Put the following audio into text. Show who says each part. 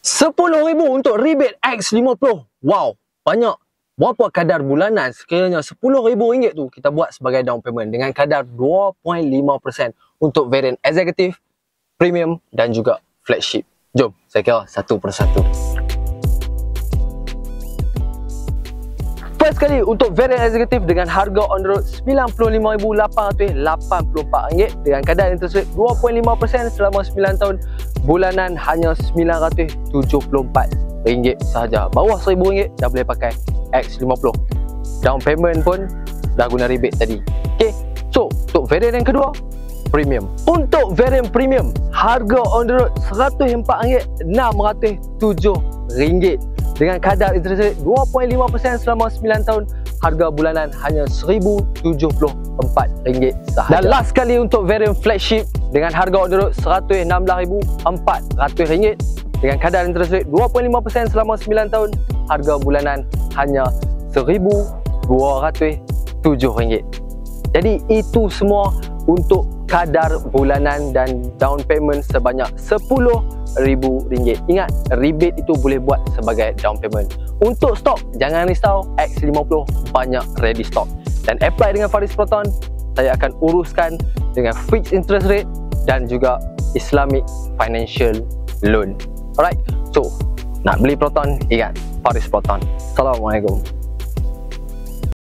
Speaker 1: 10,000 untuk rebate X50. Wow, banyak. Berapa kadar bulanan sekiranya RM10,000 tu kita buat sebagai down payment dengan kadar 2.5% untuk varian executive, premium dan juga flagship. Jom, saya kira satu persatu. First kali untuk varian executive dengan harga on the road RM95,884 dengan kadar interest rate 2.5% selama 9 tahun, bulanan hanya RM974 sahaja. Bawah RM1,000 dah boleh pakai X50. Down payment pun dah guna rebate tadi. Okay, so untuk varian yang kedua, premium. Untuk varian premium, harga on the road RM104,607 dengan kadar interest rate 2.5% selama 9 tahun, harga bulanan hanya RM1,074 sahaja. Dan last kali untuk varian flagship dengan harga on the road RM116,400 dengan kadar interest rate 2.5% selama 9 tahun, harga bulanan hanya RM1,207. Jadi itu semua untuk kadar bulanan dan down payment sebanyak RM10,000. Ingat, rebate itu boleh buat sebagai down payment. Untuk stok, jangan risau, X50 banyak ready stock. Dan apply dengan Faris Proton, saya akan uruskan dengan fixed interest rate dan juga Islamic financial loan. Alright, so nak beli Proton, ingat Faris Proton. Assalamualaikum.